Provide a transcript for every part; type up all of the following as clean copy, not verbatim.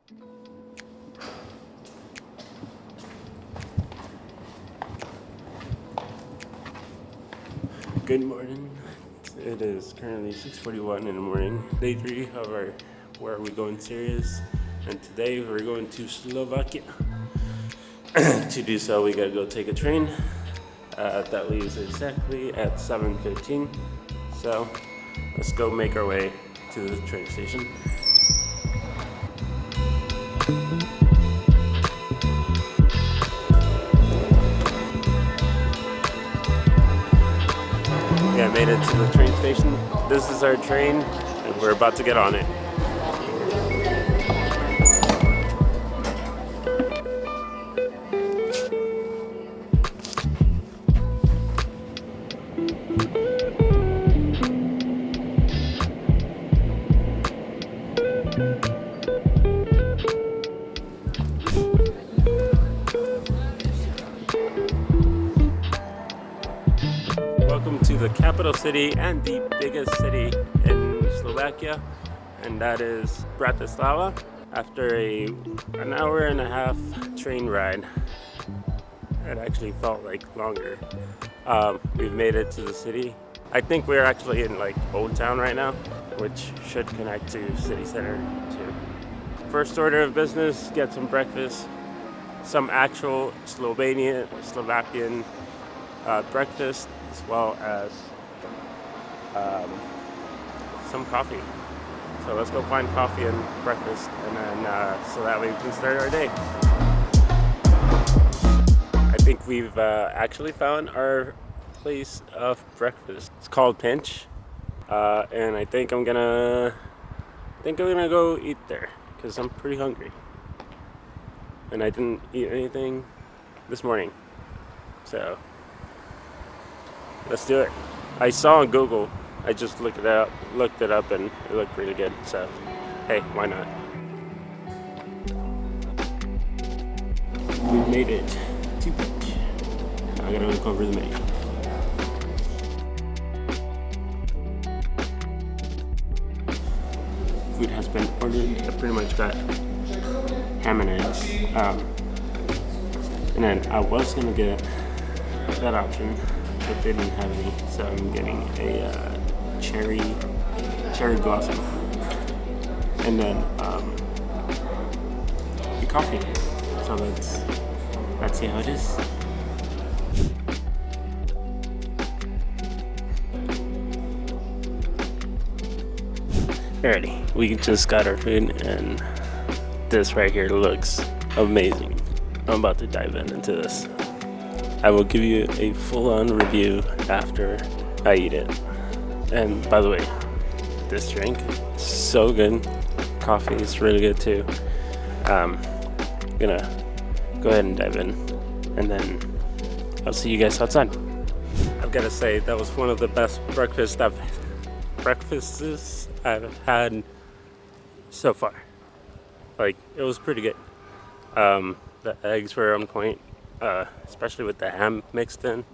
Good morning. It is currently 6:41 in the morning. Day 3 of our Where Are We Going series. And today we're going to Slovakia. To do so, we gotta go take a train that leaves exactly at 7:15. So let's go make our way to the train station. Yeah, I made it to the train station. This is our train, and we're about to get on it. Welcome to the capital city and the biggest city in Slovakia, and that is Bratislava. After an hour and a half train ride, it actually felt like longer. We've made it to the city. I think we're actually in like Old Town right now, which should connect to city center too. First order of business: get some breakfast, some actual Slovakian breakfast, as well as some coffee. So let's go find coffee and breakfast, and then so that way we can start our day. I think we've actually found our place of breakfast. It's called Pinch, and I think I'm gonna go eat there because I'm pretty hungry, and I didn't eat anything this morning. So let's do it. I saw on Google. I just looked it up, and it looked really good. So, hey, why not? We made it to Pinch. I gotta look over the menu. Food has been ordered. I pretty much got ham and eggs. And then I was gonna get that option, but they didn't have any, so I'm getting a cherry blossom, and then the coffee. So let's see how it is. Alrighty, we just got our food, and this right here looks amazing. I'm about to dive into this. I will give you a full-on review after I eat it. And by the way, this drink is so good. Coffee is really good too. Gonna go ahead and dive in, and then I'll see you guys outside. I've got to say that was one of the best breakfasts I've had so far. Like, it was pretty good. The eggs were on point, especially with the ham mixed in,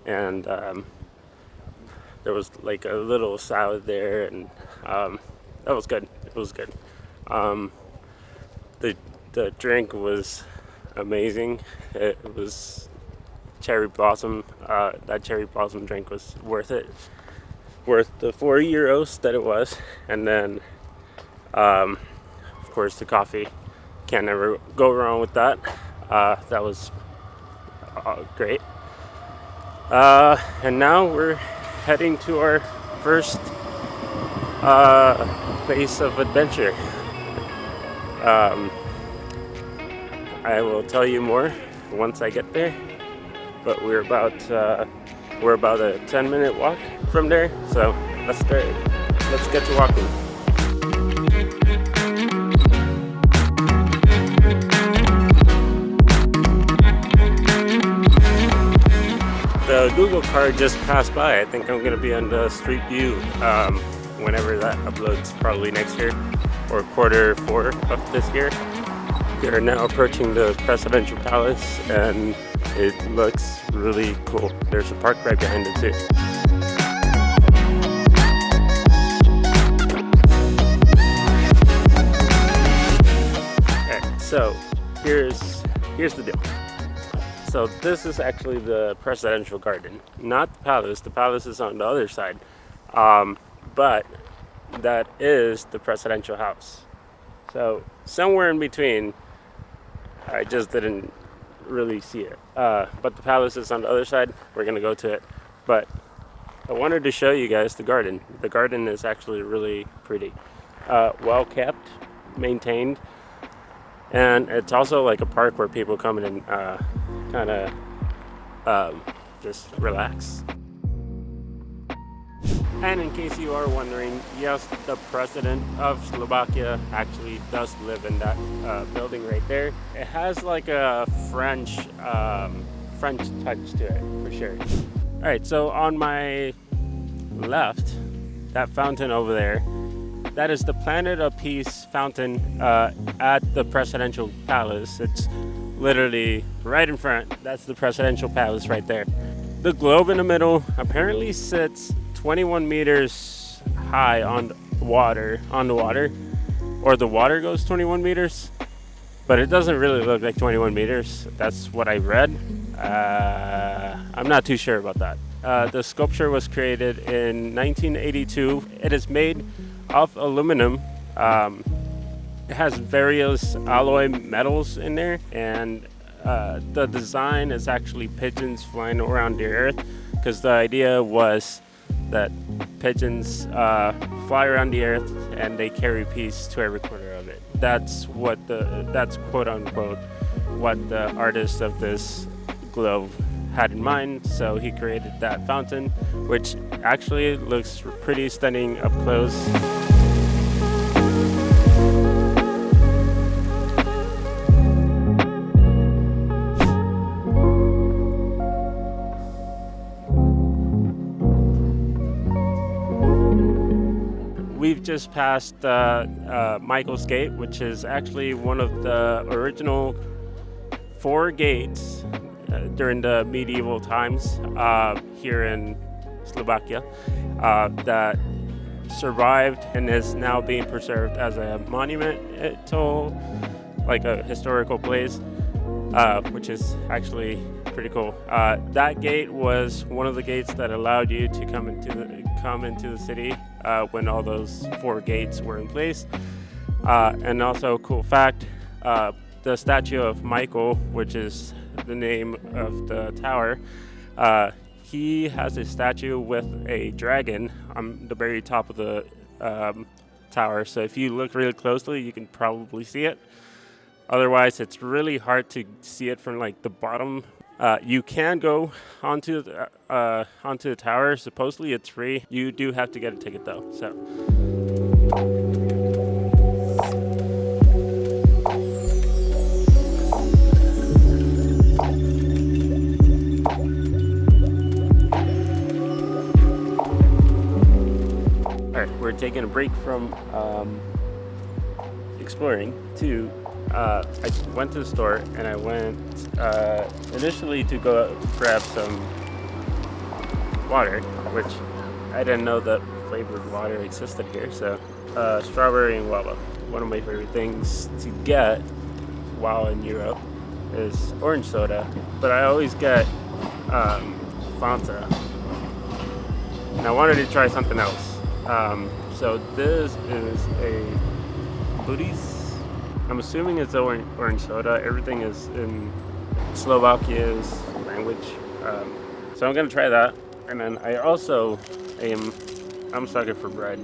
and there was like a little salad there, and that was good. It was good. The drink was amazing. It was cherry blossom. That cherry blossom drink was worth it. Worth the €4 that it was, and then of course the coffee. Can't never go wrong with that. That was great. And now we're heading to our first place of adventure. I will tell you more once I get there, but we're about a 10-minute walk from there, so let's get to walking. The Google card just passed by. I think I'm gonna be on the Street View whenever that uploads, probably next year or Q4 of this year. We are now approaching the Presidential Palace, and it looks really cool. There's a park right behind it too. So here's the deal. So this is actually the presidential garden, not the palace. The palace is on the other side, but that is the presidential house. So somewhere in between, I just didn't really see it. But the palace is on the other side. We're gonna go to it. But I wanted to show you guys the garden. The garden is actually really pretty, well kept, maintained, and it's also like a park where people come in and kind of just relax. And in case you are wondering, yes, the president of Slovakia actually does live in that building right there. It has like a French touch to it, for sure. All right, so on my left, that fountain over there, that is the Planet of Peace fountain at the presidential palace. It's literally right in front. That's the presidential palace right there. The globe in the middle apparently sits 21 meters high on the water, or the water goes 21 meters, but it doesn't really look like 21 meters. That's what I read. I'm not too sure about that. The sculpture was created in 1982. It is made of aluminum. It has various alloy metals in there, and the design is actually pigeons flying around the earth, because the idea was that pigeons fly around the earth and they carry peace to every corner of it. That's quote unquote what the artist of this globe had in mind. So he created that fountain, which actually looks pretty stunning up close. We've just passed Michael's Gate, which is actually one of the original 4 gates during the medieval times here in Slovakia that survived and is now being preserved as a monument to like a historical place, which is actually pretty cool. That gate was one of the gates that allowed you to come into the city when all those 4 gates were in place. And also, cool fact, the statue of Michael, which is the name of the tower, he has a statue with a dragon on the very top of the tower. So if you look really closely, you can probably see it. Otherwise, it's really hard to see it from like the bottom. You can go onto the tower. Supposedly it's free. You do have to get a ticket though. So. All right, we're taking a break from exploring to. I went to the store and I went initially to go grab some water, which I didn't know that flavored water existed here. So strawberry and guava. One of my favorite things to get while in Europe is orange soda, but I always get Fanta. And I wanted to try something else. So this is a Booties. I'm assuming it's orange soda. Everything is in Slovakia's language. So I'm gonna try that. And then I also I'm sucker for bread.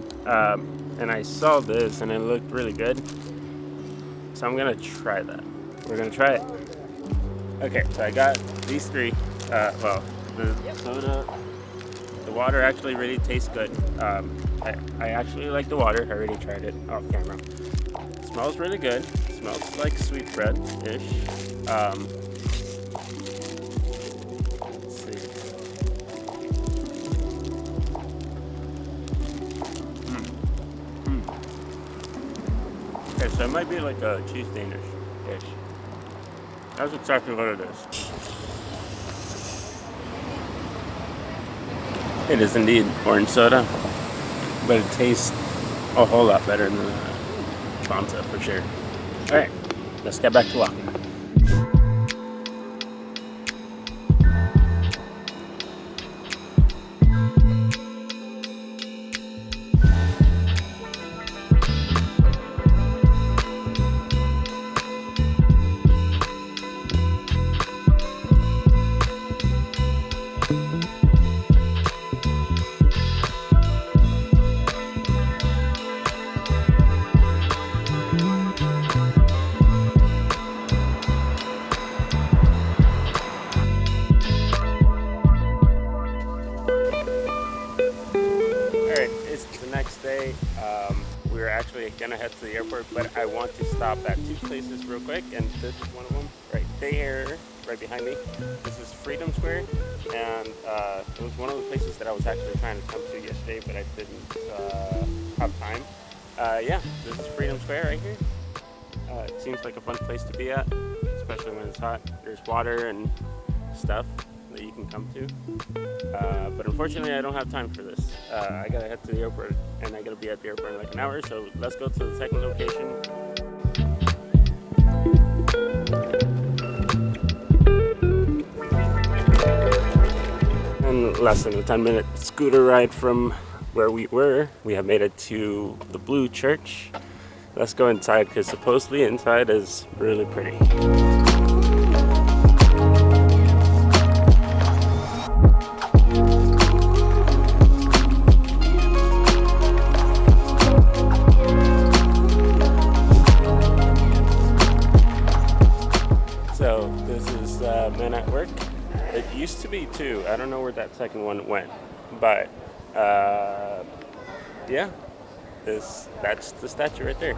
And I saw this and it looked really good. So I'm gonna try that. We're gonna try it. Okay, so I got these 3. Well, the soda, the water actually really tastes good. I actually like the water. I already tried it off camera. Smells really good. Smells like sweet bread-ish. Let's see. Okay, so it might be like a cheese Danish-ish. That's exactly what it is. It is indeed orange soda, but it tastes a whole lot better than Fanta for sure. All right, let's get back to walking. Next day, we were actually gonna head to the airport, but I want to stop at two places real quick, and this is one of them right there, right behind me. This is Freedom Square, and it was one of the places that I was actually trying to come to yesterday, but I didn't have time. Yeah, this is Freedom Square right here. It seems like a fun place to be at, especially when it's hot. There's water and stuff that you can come to, but unfortunately I don't have time for this. I gotta head to the airport, and I gotta be at the airport in like an hour, so let's go to the second location. And less than a 10-minute scooter ride from where we were, we have made it to the Blue Church. Let's go inside, because supposedly inside is really pretty. So this is Men at Work. It used to be two. I don't know where that second one went, but yeah, that's the statue right there.